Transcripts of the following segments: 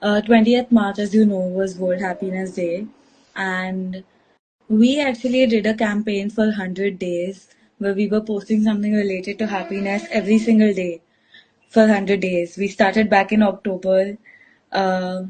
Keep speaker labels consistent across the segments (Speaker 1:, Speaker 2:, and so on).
Speaker 1: 20th March, as you know, was World Happiness Day, and we actually did a campaign for 100 days where we were posting something related to happiness every single day for 100 days. We started back in October, uh,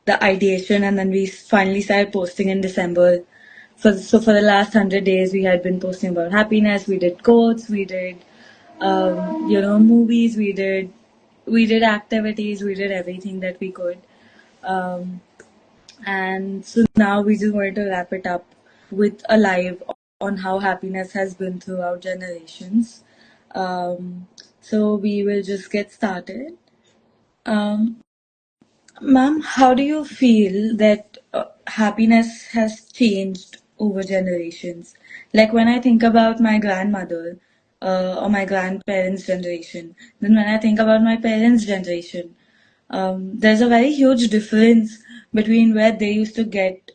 Speaker 1: the ideation, and then we finally started posting in December. So for the last 100 days, we had been posting about happiness. We did quotes, we did, movies, we did activities, we did everything that we could. Um, and so now we just wanted to wrap it up with a live on how happiness has been throughout generations. So we will just get started. Um, Ma'am, how do you feel that happiness has changed over generations? Like when I think about my grandmother or my grandparents' generation, then when I think about my parents' generation, there's a very huge difference between where they used to get,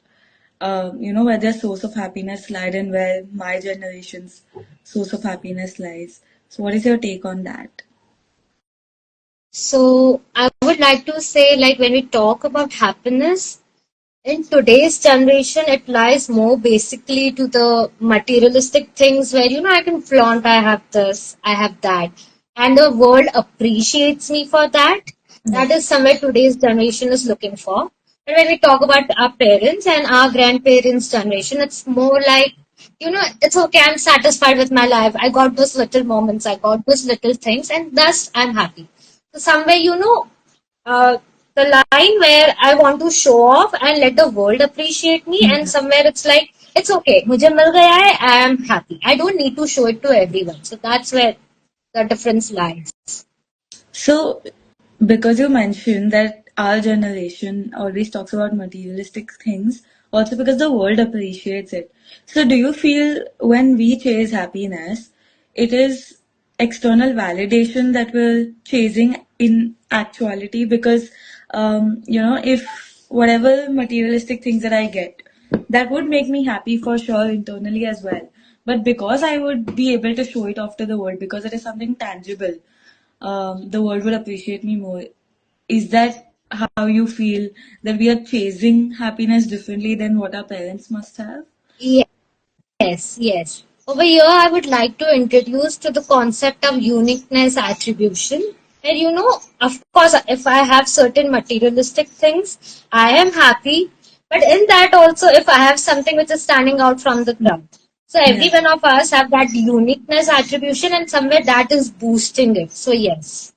Speaker 1: where their source of happiness lied and where my generation's source of happiness lies. So, what is your take on that?
Speaker 2: So I would like to say, like when we talk about happiness, in today's generation, it lies more basically to the materialistic things where, I can flaunt, I have this, I have that. And the world appreciates me for that. That is
Speaker 1: Yes.
Speaker 2: somewhere today's generation is looking for. And when we talk about our parents and our grandparents' generation, it's more like, it's okay, I'm satisfied with my life. I got those little moments, I got those little things, and thus I'm happy. So somewhere, uh, the line where I want to show off and let the world appreciate me, and somewhere it's like, it's okay, मुझे मिल गया है, I am happy. I don't need to show it to everyone. So that's where the difference lies.
Speaker 1: So, because you mentioned that our generation always talks about materialistic things, also because the world appreciates it. So, do you feel when we chase happiness, it is external validation that we're chasing in actuality? Because, if whatever materialistic things that I get, that would make me happy for sure internally as well. But because I would be able to show it off to the world, because it is something tangible, the world would appreciate me more. Is that how you feel that we are chasing happiness differently than what our parents must have?
Speaker 2: Yes, yes. Over here, I would like to introduce to the concept of uniqueness attribution. And of course, if I have certain materialistic things, I am happy. But in that also, if I have something which is standing out from the crowd. So every
Speaker 1: Yeah.
Speaker 2: one of us have that uniqueness attribution and somewhere that is boosting it. So yes,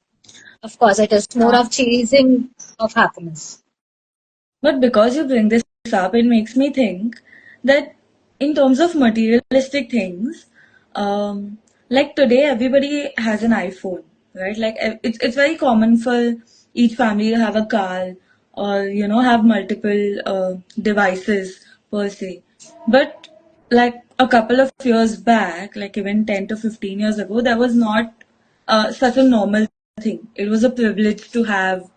Speaker 2: of course, it is more of chasing of happiness.
Speaker 1: But because you bring this up, it makes me think that in terms of materialistic things, like today everybody has an iPhone, right? Like it's very common for each family to have a car or have multiple devices per se. But like a couple of years back, like even 10 to 15 years ago, that was not such a normal thing. It was a privilege to have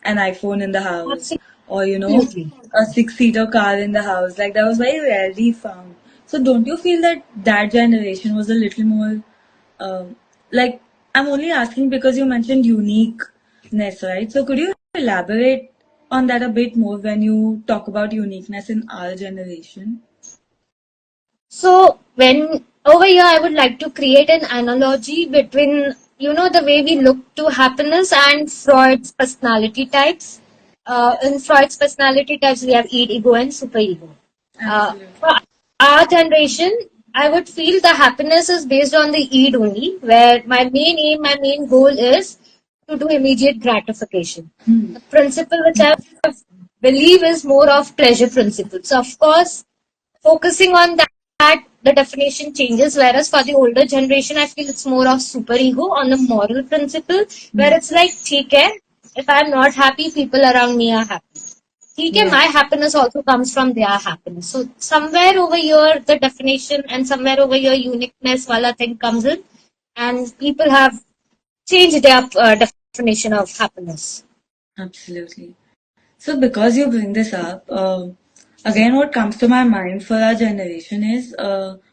Speaker 1: an iPhone in the house or,
Speaker 2: Absolutely.
Speaker 1: a six-seater car in the house. Like that was very rarely found. So don't you feel that that generation was a little more, like, I'm only asking because you mentioned uniqueness, right? So could you elaborate on that a bit more when you talk about uniqueness in our generation?
Speaker 2: So when over here, I would like to create an analogy between the way we look to happiness and Freud's personality types. In Freud's personality types, we have ego, and superego. For
Speaker 1: Absolutely.
Speaker 2: our generation, I would feel the happiness is based on the id only, where my main aim, my main goal is to do immediate gratification. The principle which I believe is more of pleasure principle. So of course, focusing on that, the definition changes. Whereas for the older generation, I feel it's more of superego on the moral principle, where
Speaker 1: Hmm.
Speaker 2: it's like, ठीक है, if I'm not happy, people around me are happy. ठीक है,
Speaker 1: Yeah.
Speaker 2: my happiness also comes from their happiness. So somewhere over here, the definition and somewhere over here, uniqueness wala thing comes in, and people have changed their definition of happiness.
Speaker 1: Absolutely. So, because you bring this up, again, what comes to my mind for our generation is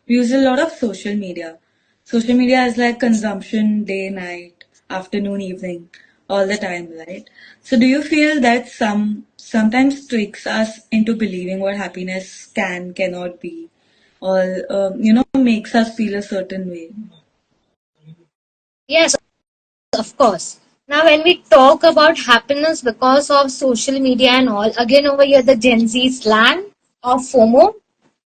Speaker 1: we use a lot of social media. Social media is like consumption day, night, afternoon, evening. all the time, right? So do you feel that sometimes tricks us into believing what happiness cannot be, or makes us feel a certain way?
Speaker 2: Yes, of course. Now, when we talk about happiness because of social media and all, again over here the Gen Z slang of FOMO.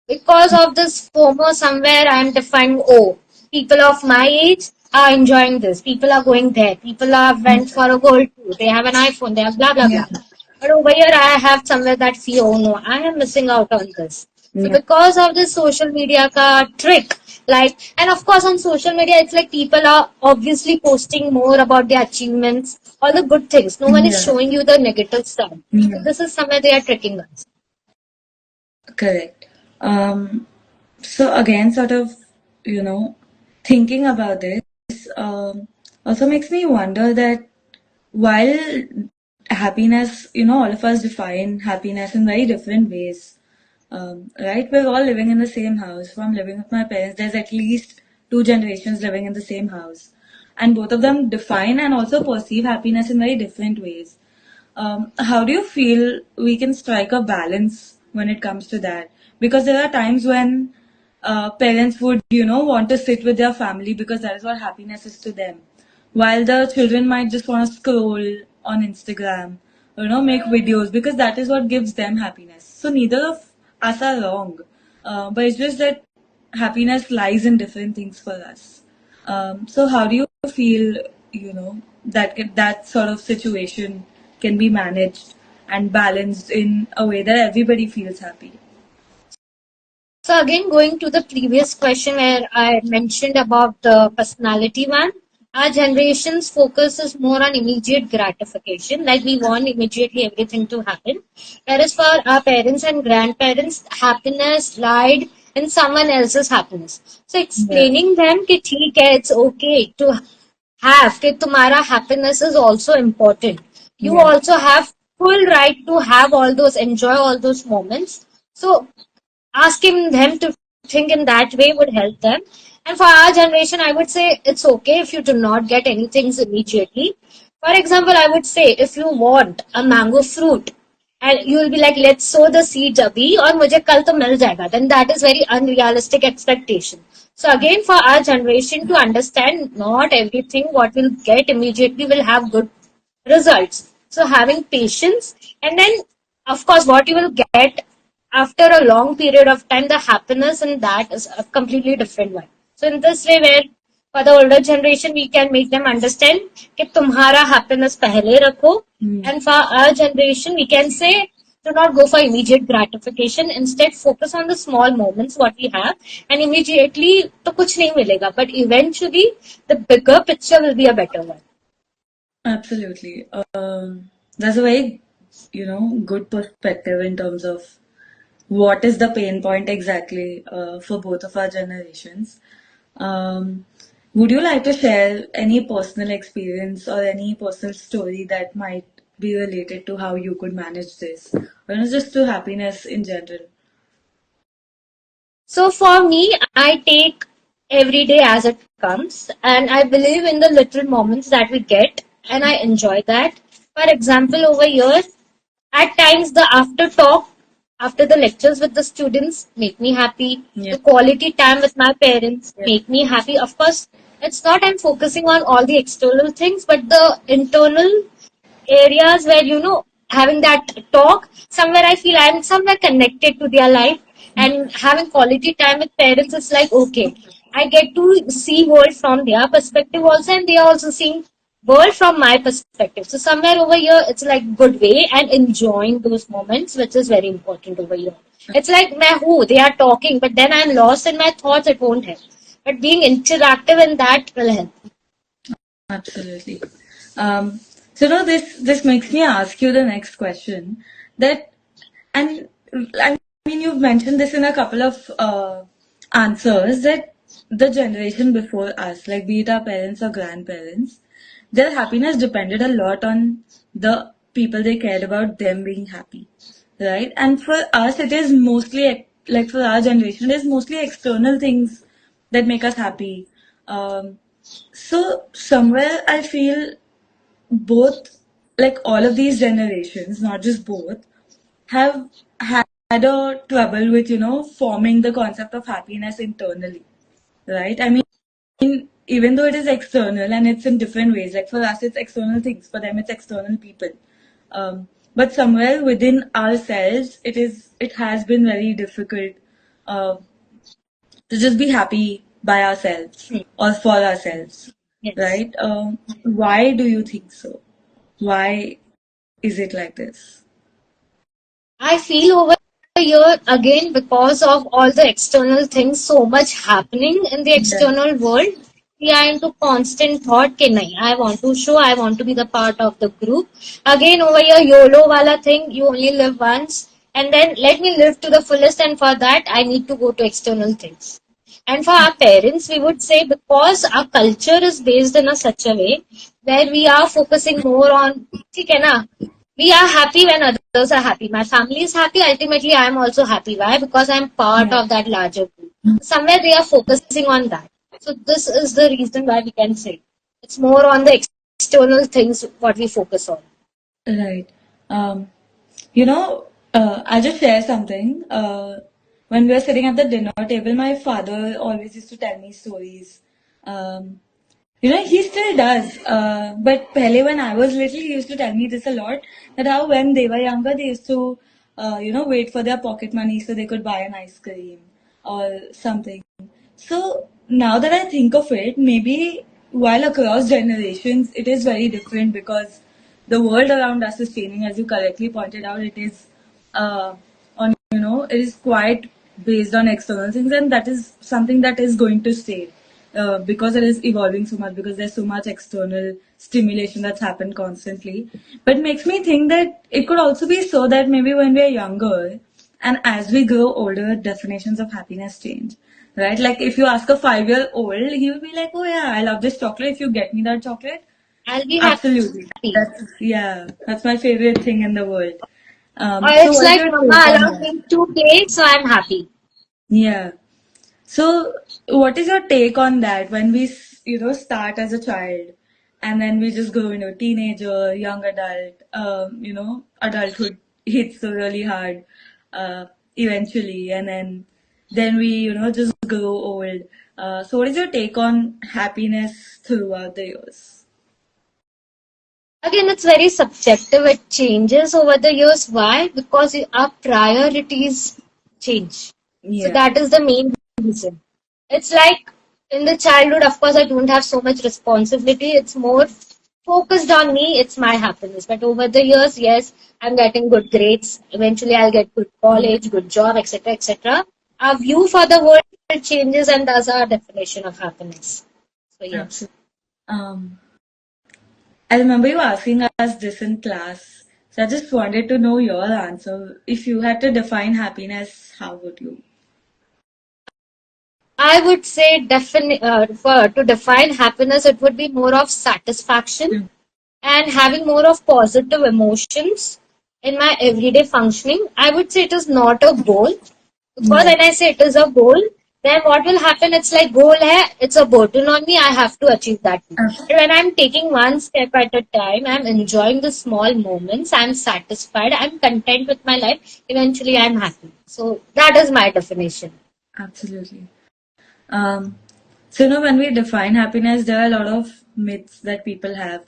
Speaker 2: Because of this FOMO, somewhere I am defining, oh, people of my age are enjoying this. People are going there. People are went for a world tour. They have an iPhone. They have blah blah
Speaker 1: Yeah,
Speaker 2: blah. But over here, I have somewhere that fear. Oh no, I am missing out on this. So
Speaker 1: yeah,
Speaker 2: because of this social media ka trick, like, and of course on social media, it's like people are obviously posting more about their achievements, all the good things. No one is
Speaker 1: yeah,
Speaker 2: showing you the negative stuff. So
Speaker 1: yeah.
Speaker 2: this is somewhere they are tricking us.
Speaker 1: Correct. Um, so again, sort of, you know, thinking about this also makes me wonder that while happiness, all of us define happiness in very different ways. Right? We're all living in the same house. From living with my parents, there's at least two generations living in the same house. And both of them define and also perceive happiness in very different ways. How do you feel we can strike a balance when it comes to that? Because there are times when parents would, want to sit with their family because that is what happiness is to them. While the children might just want to scroll on Instagram, make videos because that is what gives them happiness. So neither of us are wrong. But it's just that happiness lies in different things for us. So how do you feel, that sort of situation can be managed and balanced in a way that everybody feels happy?
Speaker 2: So again, going to the previous question where I mentioned about the personality one, our generation's focus is more on immediate gratification, like we want immediately everything to happen. Whereas for our parents and grandparents, happiness lied in someone else's happiness. So
Speaker 1: Yeah,
Speaker 2: explaining them कि ठीक है, it's okay to have कि तुम्हारा happiness is also important. You
Speaker 1: yeah,
Speaker 2: also have full right to have all those, enjoy all those moments. So asking them to think in that way would help them. And for our generation, I would say it's okay if you do not get anything immediately. For example, I would say if you want a mango fruit and you will be like, let's sow the seeds abhi और मुझे कल तो मिल जाएगा, then that is very unrealistic expectation. So again, for our generation to understand, not everything what we'll get immediately will have good results. So having patience, and then of course what you will get after a long period of time, the happiness in that is a completely different one. So in this way, where for the older generation we can make them understand कि तुम्हारा happiness पहले रखो,
Speaker 1: mm,
Speaker 2: and for our generation we can say do not go for immediate gratification, instead focus on the small moments what we have, and immediately तो कुछ नहीं मिलेगा, but eventually the bigger picture will be a better one.
Speaker 1: absolutely. That's a very, good perspective in terms of what is the pain point exactly for both of our generations. Um, would you like to share any personal experience or any personal story that might be related to how you could manage this, or just to happiness in general?
Speaker 2: So for me, I take every day as it comes, and I believe in the little moments that we get, and I enjoy that. For example, over here, at times the after talk, after the lectures with the students, make me happy.
Speaker 1: Yeah,
Speaker 2: The quality time with my parents
Speaker 1: yeah,
Speaker 2: make me happy. Of course, it's not I'm focusing on all the external things, but the internal areas where having that talk, somewhere I feel I'm somewhere connected to their life, and having quality time with parents is like okay, I get to see world from their perspective also, and they are also seeing world from my perspective. So somewhere over here it's like good way and enjoying those moments, which is very important over here. It's like मैं who they are talking, but then I'm lost in my thoughts, it won't help, but being interactive in that will help.
Speaker 1: absolutely. So now this makes me ask you the next question. That and I mean you've mentioned this in a couple of answers that the generation before us, like be it our parents or grandparents, their happiness depended a lot on the people they cared about them being happy, right? And for us, it is mostly like for our generation, it is mostly external things that make us happy. Um, so somewhere I feel both, like all of these generations, not just both, have had a trouble with, forming the concept of happiness internally, right? I mean, even though it is external and it's in different ways, like for us, it's external things, for them, it's external people. But somewhere within ourselves, it has been very difficult uh, to just be happy by ourselves
Speaker 2: Hmm.
Speaker 1: or for ourselves,
Speaker 2: Yes.
Speaker 1: right? Why do you think so? Why is it like this?
Speaker 2: I feel over here again because of all the external things, so much happening in the
Speaker 1: Yeah,
Speaker 2: external world. We are into constant thought. Ke nahi, I want to show, I want to be the part of the group. Again, over here, YOLO wala thing, you only live once. And then let me live to the fullest, and for that, I need to go to external things. And for our parents, we would say because our culture is based in a such a way where we are focusing more on, ठीक है ना, we are happy when others are happy. My family is happy. Ultimately, I am also happy. Why? Because I'm part
Speaker 1: yeah,
Speaker 2: of that larger group. Somewhere they are focusing on that. So this is the reason why we can say it's more on the external things what we focus on.
Speaker 1: right. Um, I'll just share something. When we were sitting at the dinner table, my father always used to tell me stories. Um, he still does. But pehle when I was little, he used to tell me this a lot, that how when they were younger, they used to, wait for their pocket money so they could buy an ice cream or something. So now that I think of it, maybe while across generations, it is very different because the world around us is changing, as you correctly pointed out. It is it is quite based on external things, and that is something that is going to stay because it is evolving so much, because there's so much external stimulation that's happened constantly. But it makes me think that it could also be so that maybe when we're younger and as we grow older, definitions of happiness change, right? Like if you ask a 5-year-old, he will be like, oh yeah, I love this chocolate, if you get me that chocolate,
Speaker 2: I'll be
Speaker 1: absolutely,
Speaker 2: happy.
Speaker 1: that's my favorite thing in the world.
Speaker 2: Or
Speaker 1: So
Speaker 2: it's
Speaker 1: what is
Speaker 2: like
Speaker 1: your
Speaker 2: Mama
Speaker 1: take on
Speaker 2: allowed
Speaker 1: that?
Speaker 2: me to play, so I'm happy.
Speaker 1: Yeah. So, what is your take on that when we, start as a child and then we just go into a teenager, young adult, adulthood hits so really hard, eventually, and then we, just grow old. So what is your take on happiness throughout the years?
Speaker 2: Again, it's very subjective. It changes over the years. Why? Because our priorities change. So
Speaker 1: Yeah,
Speaker 2: that is the main reason. It's like in the childhood, of course, I don't have so much responsibility. It's more focused on me. It's my happiness. But over the years, yes, I'm getting good grades. Eventually, I'll get good
Speaker 1: yeah,
Speaker 2: college, good job, etc., etc. Our view for the world changes, and that's our definition of happiness. So yes.
Speaker 1: absolutely. Um, I remember you asking us this in class. So I just wanted to know your answer. If you had to define happiness, how would you?
Speaker 2: I would say to define happiness, it would be more of satisfaction and having more of positive emotions in my everyday functioning. I would say it is not a goal because
Speaker 1: Yeah,
Speaker 2: when I say it is a goal, then what will happen? It's like goal hai, it's a burden on me. I have to achieve that.
Speaker 1: ab-
Speaker 2: But when I'm taking one step at a time, I'm enjoying the small moments. I'm satisfied. I'm content with my life. Eventually, I'm happy. So that is my definition.
Speaker 1: absolutely. Um, so, when we define happiness, there are a lot of myths that people have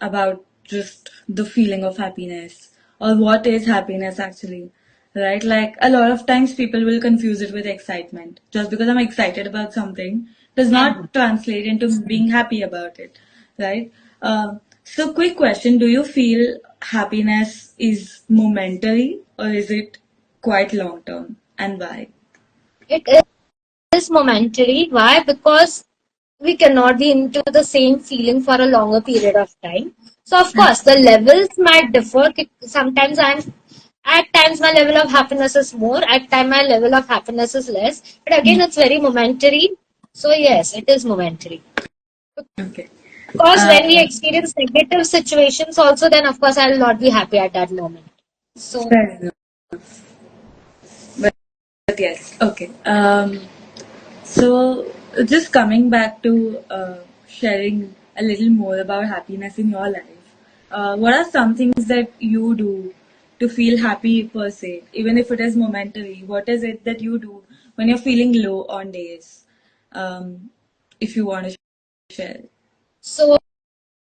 Speaker 1: about just the feeling of happiness or what is happiness actually, right? Like a lot of times people will confuse it with excitement. Just because I'm excited about something does
Speaker 2: Mhm.
Speaker 1: not translate into being happy about it, right? So, quick question: do you feel happiness is momentary or is it quite long term, and why?
Speaker 2: It is momentary. Why? Because we cannot be into the same feeling for a longer period of time. So of course the levels might differ. Sometimes I'm at times my level of happiness is more, at time my level of happiness is less. But again it's very momentary. So yes, it is momentary.
Speaker 1: Okay.
Speaker 2: Because when we
Speaker 1: Uh,
Speaker 2: experience negative situations also, then of course I will not be happy at that moment. So
Speaker 1: Fair enough. But yes, okay. So just coming back to sharing a little more about happiness in your life. What are some things that you do to feel happy per se, even if it is momentary? What is it that you do when you're feeling low on days? If you want to share.
Speaker 2: So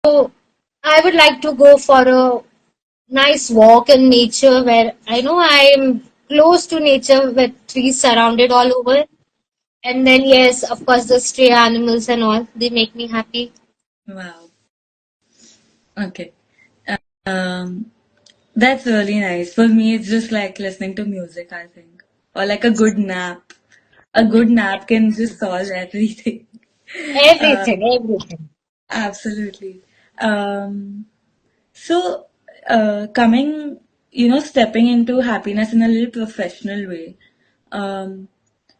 Speaker 2: I would like to go for a nice walk in nature where I know I am close to nature with trees surrounded all over. And then, yes, of course, the stray animals and all, they make me happy.
Speaker 1: Wow. Okay. Um, that's really nice. For me, it's just like listening to music, I think, or like a good nap. A good nap can just solve everything. Uh,
Speaker 2: Everything, everything.
Speaker 1: absolutely. Um, so, coming, stepping into happiness in a little professional way, um,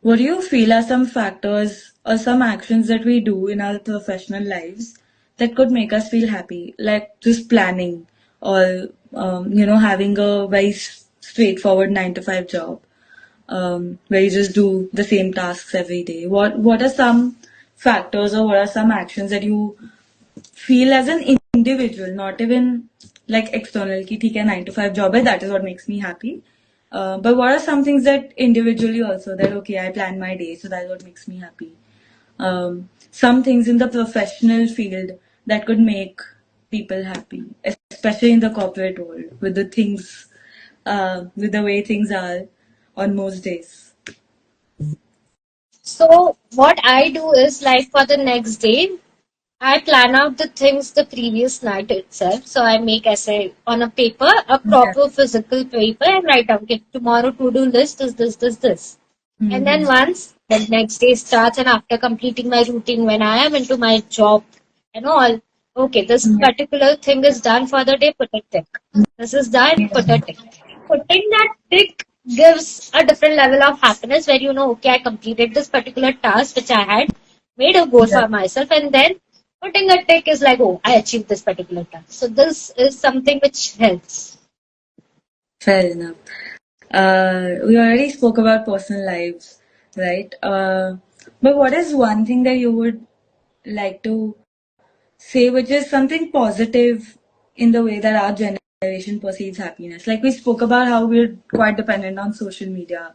Speaker 1: what do you feel are some factors or some actions that we do in our professional lives that could make us feel happy? Like just planning or, having a very straightforward 9 to 5 job, where you just do the same tasks every day. What are some factors or what are some actions that you feel as an individual, not even like external, ki theek hai, 9 to 5 job hai, that is what makes me happy. But what are some things that individually also that okay, I plan my day, so that's what makes me happy. Some things in the professional field that could make people happy, especially in the corporate world with the things, with the way things are on most days.
Speaker 2: So, what I do is like for the next day, I plan out the things the previous night itself. So, I make essay on a paper, a
Speaker 1: Yeah.
Speaker 2: proper physical paper, and write down, okay, tomorrow to do list is this. And then
Speaker 1: Mm-hmm.
Speaker 2: once the next day starts, and after completing my routine, when I am into my job and all, okay, this
Speaker 1: Yeah.
Speaker 2: particular thing is done for the day, put a tick. This is done, put a tick. Putting that tick gives a different level of happiness where you know, okay, I completed this particular task which I had made a goal
Speaker 1: Yeah.
Speaker 2: for myself, and then putting a tick is like, oh, I achieved this particular task. So this is something which helps.
Speaker 1: Fair enough. We already spoke about personal lives, right? But what is one thing that you would like to say, which is something positive in the way that our generation perceives happiness? Like we spoke about how we're quite dependent on social media.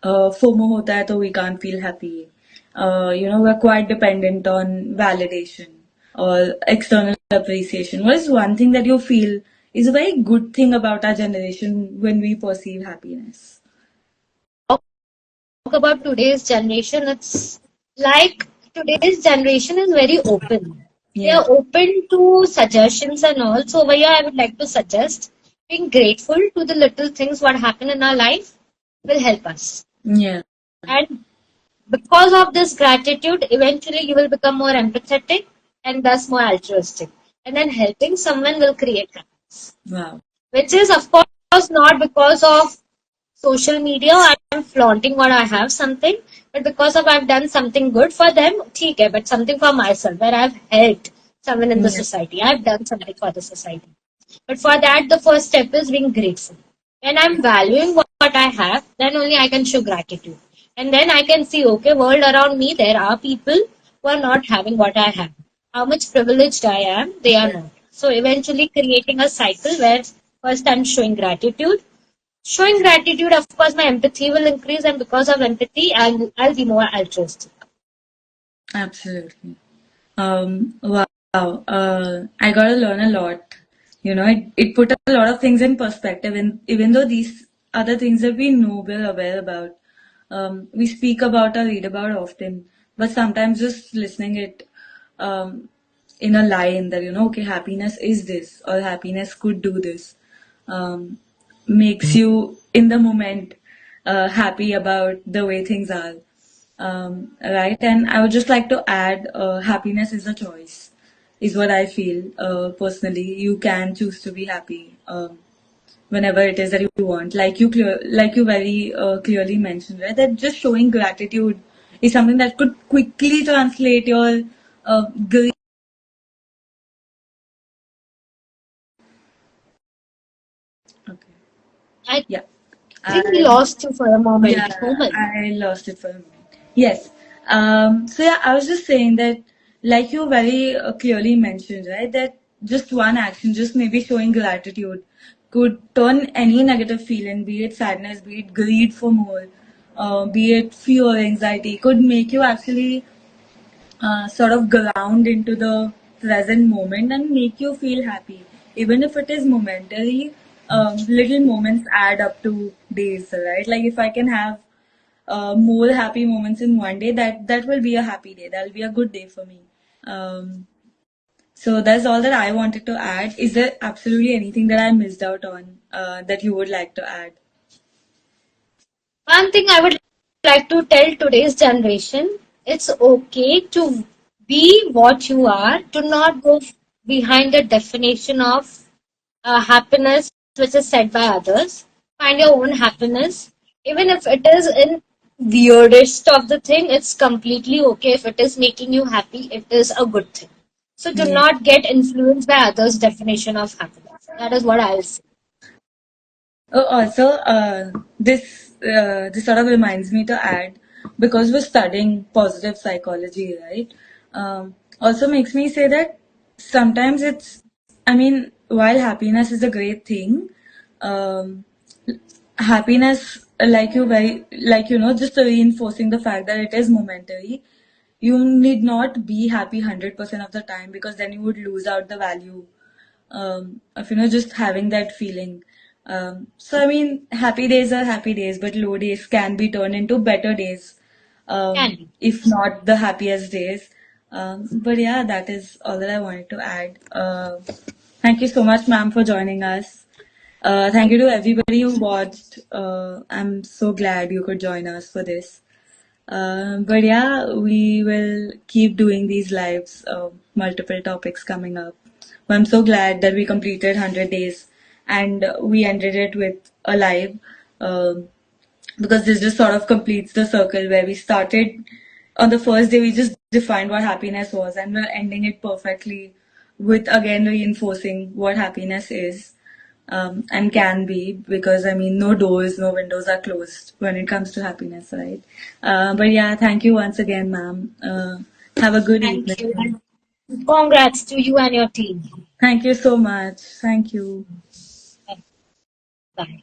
Speaker 1: FOMO hota hai, to we can't feel happy. We're quite dependent on validation or external appreciation. What is one thing that you feel is a very good thing about our generation when we perceive happiness?
Speaker 2: Talk about today's generation, it's like today's generation is very open. They
Speaker 1: Yeah,
Speaker 2: are open to suggestions and all. So over here, I would like to suggest being grateful to the little things what happen in our life will help us.
Speaker 1: yeah,
Speaker 2: And because of this gratitude, eventually you will become more empathetic and thus more altruistic. And then helping someone will create happiness,
Speaker 1: wow,
Speaker 2: which is of course not because of social media I'm flaunting what I have something, but because of I've done something good for them, ठीक है, but something for myself where I've helped someone in the
Speaker 1: yeah,
Speaker 2: society. I've done something for the society. But for that, the first step is being grateful. When I'm valuing what I have, then only I can show gratitude. And then I can see, okay, world around me, there are people who are not having what I have. How much privileged I am, they are not. So eventually creating a cycle where first I'm showing gratitude. Showing gratitude, of course, my empathy will increase, and because of empathy, I'll be more altruistic.
Speaker 1: absolutely. Wow. I got to learn a lot. It put a lot of things in perspective, and even though these are the things that we know, we're aware about, we speak about or read about often, but sometimes just listening it, um, in a line that, okay, happiness is this, or happiness could do this, um, makes you in the moment, happy about the way things are. Right. And I would just like to add, happiness is a choice, is what I feel, personally. You can choose to be happy, whenever it is that you want. Like you very clearly mentioned, right? That just showing gratitude is something that could quickly translate your grief. Okay.
Speaker 2: I
Speaker 1: Yeah.
Speaker 2: think we
Speaker 1: I
Speaker 2: lost you for a moment,
Speaker 1: Yeah,
Speaker 2: Komal.
Speaker 1: I lost it for a moment. Yes. So yeah, I was just saying that like you very clearly mentioned, right, that just one action, just maybe showing gratitude, could turn any negative feeling, be it sadness, be it greed for more, be it fear, anxiety, could make you actually sort of ground into the present moment and make you feel happy. Even if it is momentary, little moments add up to days, right? Like if I can have more happy moments in one day, that will be a happy day. That'll be a good day for me. Um, so that's all that I wanted to add. Is there absolutely anything that I missed out on that you would like to add?
Speaker 2: One thing I would like to tell today's generation, it's okay to be what you are, to not go behind the definition of happiness which is set by others. Find your own happiness. Even if it is in weirdest of the thing, it's completely okay. If it is making you happy, it is a good thing. So do
Speaker 1: Yes.
Speaker 2: not get influenced by others' definition of happiness. That is what I'll say.
Speaker 1: Also, this sort of reminds me to add, because we're studying positive psychology, right? Also makes me say that sometimes it's, I mean, while happiness is a great thing, um, happiness, like just reinforcing the fact that it is momentary. You need not be happy 100% of the time, because then you would lose out the value of just having that feeling. So I mean, happy days are happy days, but low days can be turned into better days,
Speaker 2: Can be.
Speaker 1: if not the happiest days. But yeah, that is all that I wanted to add. Thank you so much, ma'am, for joining us. Thank
Speaker 2: Thank
Speaker 1: you to
Speaker 2: you.
Speaker 1: everybody who watched. I'm so glad you could join us for this. But yeah, we will keep doing these lives, multiple topics coming up. I'm so glad that we completed 100 days and we ended it with a live, um, because this just sort of completes the circle where we started on the first day, we just defined what happiness was, and we're ending it perfectly with again reinforcing what happiness is, and can be, because I mean, no doors, no windows are closed when it comes to happiness, right? But yeah, thank you once again, ma'am. Have a good
Speaker 2: Thank you.
Speaker 1: evening.
Speaker 2: And congrats to you and your team.
Speaker 1: Thank you so much. Thank you.
Speaker 2: Bye.